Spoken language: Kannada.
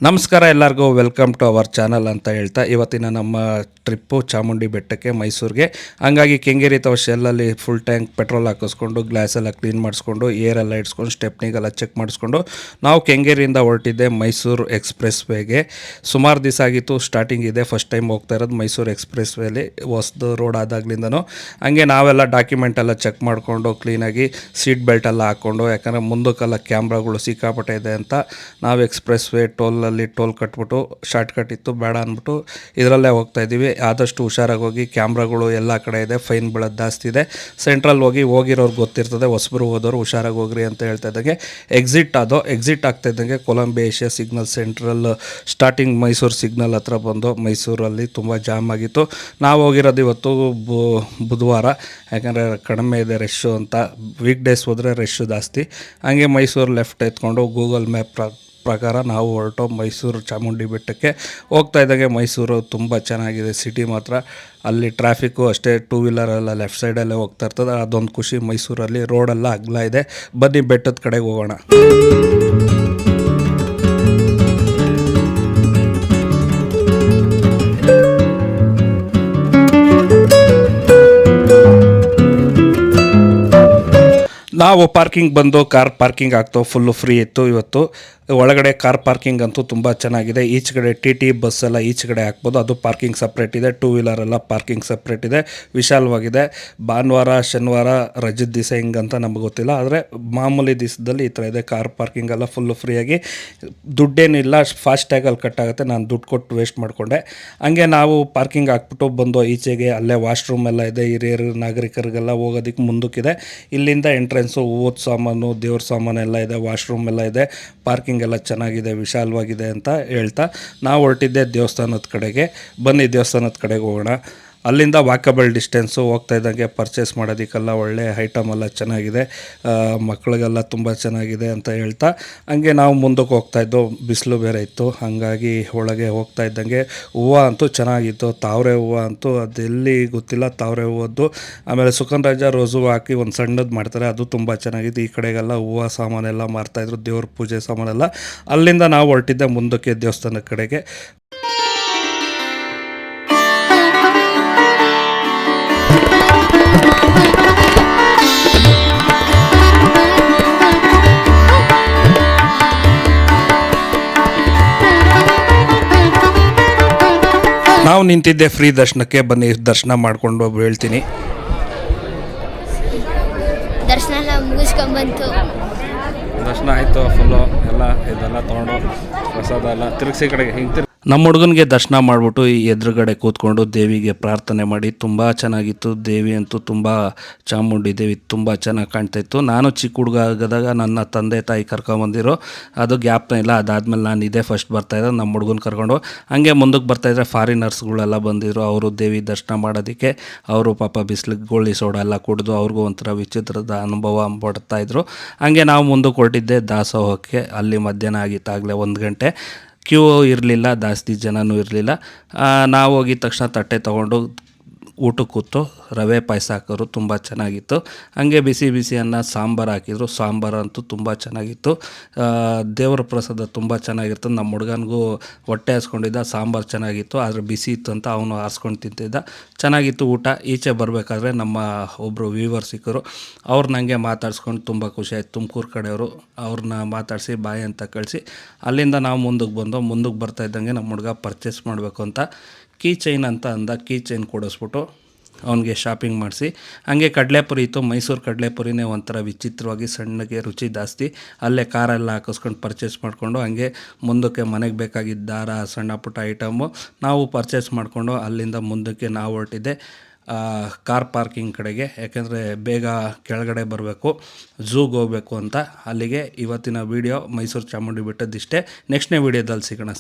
ನಮಸ್ಕಾರ ಎಲ್ಲರಿಗೂ ವೆಲ್ಕಮ್ ಟು ಅವರ್ ಚಾನಲ್ ಅಂತ ಹೇಳ್ತಾ ಇವತ್ತಿನ ನಮ್ಮ ಟ್ರಿಪ್ಪು ಚಾಮುಂಡಿ ಬೆಟ್ಟಕ್ಕೆ ಮೈಸೂರಿಗೆ. ಹಂಗಾಗಿ ಕೆಂಗೇರಿ ಅಥವಾ ಶೆಲ್ಲಲ್ಲಿ ಫುಲ್ ಟ್ಯಾಂಕ್ ಪೆಟ್ರೋಲ್ ಹಾಕಿಸ್ಕೊಂಡು ಗ್ಲಾಸೆಲ್ಲ ಕ್ಲೀನ್ ಮಾಡಿಸ್ಕೊಂಡು ಏರೆಲ್ಲ ಇಡ್ಸ್ಕೊಂಡು ಸ್ಟೆಪ್ನಿಗೆಲ್ಲ ಚೆಕ್ ಮಾಡಿಸ್ಕೊಂಡು ನಾವು ಕೆಂಗೇರಿಯಿಂದ ಹೊರಟಿದ್ದೆ ಮೈಸೂರು ಎಕ್ಸ್ಪ್ರೆಸ್ ವೇಗೆ. ಸುಮಾರು ದಿವಸ ಆಗಿತ್ತು, ಸ್ಟಾರ್ಟಿಂಗ್ ಇದೆ, ಫಸ್ಟ್ ಟೈಮ್ ಹೋಗ್ತಾ ಇರೋದು ಮೈಸೂರು ಎಕ್ಸ್ಪ್ರೆಸ್ ವೇಲಿ ಹೊಸದು ರೋಡ್ ಆದಾಗ್ಲಿಂದನೂ. ಹಂಗೆ ನಾವೆಲ್ಲ ಡಾಕ್ಯುಮೆಂಟ್ ಎಲ್ಲ ಚೆಕ್ ಮಾಡಿಕೊಂಡು ಕ್ಲೀನಾಗಿ ಸೀಟ್ ಬೆಲ್ಟ್ ಎಲ್ಲ ಹಾಕ್ಕೊಂಡು, ಯಾಕಂದರೆ ಮುಂದಕ್ಕೆಲ್ಲ ಕ್ಯಾಮ್ರಾಗಳು ಸಿಕ್ಕಾಪಟ್ಟೆ ಇದೆ ಅಂತ ನಾವು ಎಕ್ಸ್ಪ್ರೆಸ್ ವೇ ಟೋಲ್ ಕಟ್ಬಿಟ್ಟು ಶಾರ್ಟ್ ಕಟ್ ಇತ್ತು ಬೇಡ ಅಂದ್ಬಿಟ್ಟು ಇದರಲ್ಲೇ ಹೋಗ್ತಾ ಇದ್ದೀವಿ. ಆದಷ್ಟು ಹುಷಾರಾಗಿ ಹೋಗಿ, ಕ್ಯಾಮ್ರಾಗಳು ಎಲ್ಲ ಕಡೆ ಇದೆ, ಫೈನ್ ಬೀಳೋದು ಜಾಸ್ತಿ ಇದೆ. ಸೆಂಟ್ರಲ್ ಹೋಗಿರೋರು ಗೊತ್ತಿರ್ತದೆ, ಹೊಸಬರು ಹೋದವರು ಹುಷಾರಾಗಿ ಹೋಗ್ರಿ ಅಂತ ಹೇಳ್ತಾ ಇದ್ದಂಗೆ ಎಕ್ಸಿಟ್ ಆಗ್ತಾ ಇದ್ದಂಗೆ Columbia Asia signal central starting Mysuru signal ಹತ್ರ ಬಂದು ಮೈಸೂರಲ್ಲಿ ತುಂಬ ಜಾಮ್ ಆಗಿತ್ತು. ನಾವು ಹೋಗಿರೋದು ಇವತ್ತು ಬುಧವಾರ, ಯಾಕಂದರೆ ಕಡಿಮೆ ಇದೆ ರಶ್ಶು ಅಂತ. ವೀಕ್ ಡೇಸ್ ಹೋದರೆ ರಶ್ಶು ಜಾಸ್ತಿ. ಹಂಗೆ ಮೈಸೂರು ಲೆಫ್ಟ್ ಎತ್ಕೊಂಡು ಗೂಗಲ್ ಮ್ಯಾಪ್ ಪ್ರಕಾರ ನಾವು ಹೊರಟು ಮೈಸೂರು ಚಾಮುಂಡಿ ಬೆಟ್ಟಕ್ಕೆ ಹೋಗ್ತಾ ಇದ್ದಾಗೆ. ಮೈಸೂರು ತುಂಬ ಚೆನ್ನಾಗಿದೆ, ಸಿಟಿ ಮಾತ್ರ. ಅಲ್ಲಿ ಟ್ರಾಫಿಕ್ಕು ಅಷ್ಟೇ, ಟೂ ವೀಲರೆಲ್ಲ ಲೆಫ್ಟ್ ಸೈಡಲ್ಲೇ ಹೋಗ್ತಾ ಇರ್ತದೆ, ಅದೊಂದು ಖುಷಿ. ಮೈಸೂರಲ್ಲಿ ರೋಡೆಲ್ಲ ಅಗಲ ಇದೆ. ಬನ್ನಿ ಬೆಟ್ಟದ ಕಡೆಗೆ ಹೋಗೋಣ. ನಾವು ಪಾರ್ಕಿಂಗ್ ಬಂದು ಕಾರ್ ಪಾರ್ಕಿಂಗ್ ಆಗ್ತಾವೆ, ಫುಲ್ಲು ಫ್ರೀ ಇತ್ತು ಇವತ್ತು. ಒಳಗಡೆ ಕಾರ್ ಪಾರ್ಕಿಂಗ್ ಅಂತೂ ತುಂಬ ಚೆನ್ನಾಗಿದೆ. ಈಚೆಗಡೆ ಟಿ ಬಸ್ ಎಲ್ಲ ಈಚೆಗಡೆ ಹಾಕ್ಬೋದು, ಅದು ಪಾರ್ಕಿಂಗ್ ಸಪ್ರೇಟ್ ಇದೆ. ಟೂ ವೀಲರೆಲ್ಲ ಪಾರ್ಕಿಂಗ್ ಸಪ್ರೇಟ್ ಇದೆ, ವಿಶಾಲವಾಗಿದೆ. ಭಾನುವಾರ ಶನಿವಾರ ರಜದ ದಿವಸ ಹಿಂಗಂತ ನಮ್ಗೆ ಗೊತ್ತಿಲ್ಲ, ಆದರೆ ಮಾಮೂಲಿ ದಿವಸದಲ್ಲಿ ಈ ಥರ ಇದೆ. ಕಾರ್ ಪಾರ್ಕಿಂಗ್ ಎಲ್ಲ ಫುಲ್ಲು ಫ್ರೀಯಾಗಿ, ದುಡ್ಡೇನಿಲ್ಲ, ಫಾಸ್ಟ್ಯಾಗಲ್ಲಿ ಕಟ್ಟಾಗುತ್ತೆ. ನಾನು ದುಡ್ಡು ಕೊಟ್ಟು ವೇಸ್ಟ್ ಮಾಡಿಕೊಂಡೆ. ಹಂಗೆ ನಾವು ಪಾರ್ಕಿಂಗ್ ಹಾಕ್ಬಿಟ್ಟು ಬಂದು ಈಚೆಗೆ ಅಲ್ಲೇ ವಾಶ್ರೂಮ್ ಎಲ್ಲ ಇದೆ. ಹಿರಿಯರು ನಾಗರಿಕರಿಗೆಲ್ಲ ಹೋಗೋದಕ್ಕೆ ಮುಂದಕ್ಕಿದೆ. ಇಲ್ಲಿಂದ ಎಂಟ್ರೆನ್ಸು, ಓದ್ ಸಾಮಾನು, ದೇವ್ರ ಸಾಮಾನು ಎಲ್ಲ ಇದೆ, ವಾಶ್ರೂಮ್ ಎಲ್ಲ ಇದೆ. ಪಾರ್ಕಿಂಗ್ ಎಲ್ಲ ಚೆನ್ನಾಗಿದೆ, ವಿಶಾಲವಾಗಿದೆ ಅಂತ ಹೇಳ್ತಾ ನಾವು ಹೊರಟಿದ್ದೆ ದೇವಸ್ಥಾನದ ಕಡೆಗೆ. ಬನ್ನಿ ದೇವಸ್ಥಾನದ ಕಡೆಗೆ ಹೋಗೋಣ. ಅಲ್ಲಿಂದ ವಾಕಬಲ್ ಡಿಸ್ಟೆನ್ಸು. ಹೋಗ್ತಾ ಇದ್ದಂಗೆ ಪರ್ಚೇಸ್ ಮಾಡೋದಕ್ಕೆಲ್ಲ ಒಳ್ಳೆ ಐಟಮ್ ಎಲ್ಲ ಚೆನ್ನಾಗಿದೆ, ಮಕ್ಕಳಿಗೆಲ್ಲ ತುಂಬ ಚೆನ್ನಾಗಿದೆ ಅಂತ ಹೇಳ್ತಾ ಹಂಗೆ ನಾವು ಮುಂದಕ್ಕೆ ಹೋಗ್ತಾಯಿದ್ದು. ಬಿಸಿಲು ಬೇರೆ ಇತ್ತು, ಹಾಗಾಗಿ ಒಳಗೆ ಹೋಗ್ತಾ ಇದ್ದಂಗೆ ಹೂವು ಅಂತೂ ಚೆನ್ನಾಗಿತ್ತು. ತಾವರೆ ಹೂವು ಅಂತೂ ಅದೆಲ್ಲಿ ಗೊತ್ತಿಲ್ಲ, ತಾವರೆ ಹೂವದ್ದು. ಆಮೇಲೆ ಸುಗಂಧರಾಜ ರೋಸು ಹಾಕಿ ಒಂದು ಸಣ್ಣದು ಮಾಡ್ತಾರೆ, ಅದು ತುಂಬ ಚೆನ್ನಾಗಿತ್ತು. ಈ ಕಡೆಗೆಲ್ಲ ಹೂವು ಸಾಮಾನೆಲ್ಲ ಮಾರ್ತಾಯಿದ್ರು, ದೇವ್ರ ಪೂಜೆ ಸಾಮಾನೆಲ್ಲ. ಅಲ್ಲಿಂದ ನಾವು ಹೊರಟಿದ್ದೆ ಮುಂದಕ್ಕೆ ದೇವಸ್ಥಾನದ ಕಡೆಗೆ. ನಾವು ನಿಂತಿದ್ದೆ ಫ್ರೀ ದರ್ಶನಕ್ಕೆ. ಬನ್ನಿ ದರ್ಶನ ಮಾಡ್ಕೊಂಡು ಹೇಳ್ತೀನಿ. ದರ್ಶನ ಮುಗಿಸ್ಕೊಂಬಂತು, ದರ್ಶನ ಆಯಿತು ಫುಲ್ಲು. ಎಲ್ಲ ಇದೆಲ್ಲ ತೊಗೊಂಡು ಪ್ರಸಾದ ಎಲ್ಲ ತಿರುಗಿಸಿ ಕಡೆಗೆ ಹಿಂಗೆ ನಮ್ಮ ಹುಡುಗನಿಗೆ ದರ್ಶನ ಮಾಡಿಬಿಟ್ಟು ಈ ಎದುರುಗಡೆ ಕೂತ್ಕೊಂಡು ದೇವಿಗೆ ಪ್ರಾರ್ಥನೆ ಮಾಡಿ ತುಂಬ ಚೆನ್ನಾಗಿತ್ತು. ದೇವಿ ಅಂತೂ ತುಂಬ, ಚಾಮುಂಡಿ ದೇವಿ ತುಂಬ ಚೆನ್ನಾಗಿ ಕಾಣ್ತಾಯಿತ್ತು. ನಾನು ಚಿಕ್ಕ ಹುಡುಗ ಆಗದಾಗ ನನ್ನ ತಂದೆ ತಾಯಿ ಕರ್ಕೊಂಬಂದಿರೋ ಅದು ಜ್ಞಾಪನ ಇಲ್ಲ. ಅದಾದಮೇಲೆ ನಾನು ಇದೇ ಫಸ್ಟ್ ಬರ್ತಾಯಿದ್ದೆ ನಮ್ಮ ಹುಡುಗನ ಕರ್ಕೊಂಡು. ಹಂಗೆ ಮುಂದಕ್ಕೆ ಬರ್ತಾಯಿದ್ರೆ ಫಾರಿನರ್ಸ್ಗಳೆಲ್ಲ ಬಂದಿದ್ರು, ಅವರು ದೇವಿ ದರ್ಶನ ಮಾಡೋದಕ್ಕೆ. ಅವರು ಪಾಪ ಬಿಸಿಲಿಗೆ ಗೋಳಿ ಸೋಡಾ ಎಲ್ಲ ಕುಡಿದು ಅವ್ರಿಗೂ ಒಂಥರ ವಿಚಿತ್ರದ ಅನುಭವ ಪಡ್ತಾಯಿದ್ರು. ಹಂಗೆ ನಾವು ಮುಂದಕ್ಕೆ ಹೊರಟಿದ್ದೆ ದಾಸೋಹಕ್ಕೆ. ಅಲ್ಲಿ ಮಧ್ಯಾಹ್ನ ಆಗಿತ್ತಾಗಲೇ 1 ಗಂಟೆ. ಕ್ಯೂ ಇರಲಿಲ್ಲ, ಜಾಸ್ತಿ ಜನನೂ ಇರಲಿಲ್ಲ. ನಾವು ಹೋಗಿದ ತಕ್ಷಣ ತಟ್ಟೆ ತೊಗೊಂಡು ಊಟಕ್ಕೆ ಕೂತು ರವೆ ಪಾಯಸ ಹಾಕೋರು, ತುಂಬ ಚೆನ್ನಾಗಿತ್ತು. ಹಾಗೆ ಬಿಸಿ ಬಿಸಿ ಅನ್ನ ಸಾಂಬಾರು ಹಾಕಿದ್ರು, ಸಾಂಬಾರು ಅಂತೂ ತುಂಬ ಚೆನ್ನಾಗಿತ್ತು. ದೇವರ ಪ್ರಸಾದ ತುಂಬ ಚೆನ್ನಾಗಿರ್ತದೆ. ನಮ್ಮ ಹುಡುಗನಿಗೂ ಹೊಟ್ಟೆ ಹಾಸ್ಕೊಂಡಿದ್ದ, ಸಾಂಬಾರು ಚೆನ್ನಾಗಿತ್ತು, ಆದರೆ ಬಿಸಿ ಇತ್ತು ಅಂತ ಅವನು ಹಾಸ್ಕೊಂಡು ತಿಂತಿದ್ದ. ಚೆನ್ನಾಗಿತ್ತು ಊಟ. ಈಚೆ ಬರಬೇಕಾದ್ರೆ ನಮ್ಮ ಒಬ್ಬರು ವ್ಯೂವರ್ ಸಿಕ್ಕರು, ಅವ್ರು ನನಗೆ ಮಾತಾಡ್ಸ್ಕೊಂಡು ತುಂಬ ಖುಷಿ ಆಯಿತು. ತುಮಕೂರು ಕಡೆಯವರು, ಅವ್ರನ್ನ ಮಾತಾಡಿಸಿ ಬಾಯ್ ಅಂತ ಕಳಿಸಿ ಅಲ್ಲಿಂದ ನಾವು ಮುಂದಕ್ಕೆ ಬರ್ತಾ ಇದ್ದಂಗೆ ನಮ್ಮ ಹುಡುಗ ಪರ್ಚೇಸ್ ಮಾಡಬೇಕು ಅಂತ ಕೀ ಚೈನ್ ಅಂತ ಅಂದ. ಕೀ ಚೈನ್ ಕೊಡಿಸ್ಬಿಟ್ಟು ಅವನಿಗೆ ಶಾಪಿಂಗ್ ಮಾಡಿಸಿ. ಹಾಗೆ ಕಡಲೆಪುರಿ ಇತ್ತು, ಮೈಸೂರು ಕಡಲೆಪುರಿನೇ ಒಂಥರ ವಿಚಿತ್ರವಾಗಿ ಸಣ್ಣಗೆ ರುಚಿ ಜಾಸ್ತಿ. ಅಲ್ಲೇ ಕಾರೆಲ್ಲ ಹಾಕಿಸ್ಕೊಂಡು ಪರ್ಚೇಸ್ ಮಾಡಿಕೊಂಡು ಹಂಗೆ ಮುಂದಕ್ಕೆ ಮನೆಗೆ ಬೇಕಾಗಿದ್ದ ದಾರ, ಸಣ್ಣ ಪುಟ್ಟ ಐಟಮು ನಾವು ಪರ್ಚೇಸ್ ಮಾಡಿಕೊಂಡು ಅಲ್ಲಿಂದ ಮುಂದಕ್ಕೆ ನಾವು ಹೊರಟಿದ್ದೆ ಕಾರ್ ಪಾರ್ಕಿಂಗ್ ಕಡೆಗೆ. ಯಾಕೆಂದರೆ ಬೇಗ ಕೆಳಗಡೆ ಬರಬೇಕು, ಝೂಗೆ ಹೋಗಬೇಕು ಅಂತ. ಅಲ್ಲಿಗೆ ಇವತ್ತಿನ ವೀಡಿಯೋ ಮೈಸೂರು ಚಾಮುಂಡಿ ಬೆಟ್ಟದಿಷ್ಟೇ. ನೆಕ್ಸ್ಟ್ನೇ ವೀಡಿಯೋದಲ್ಲಿ ಸಿಗೋಣ.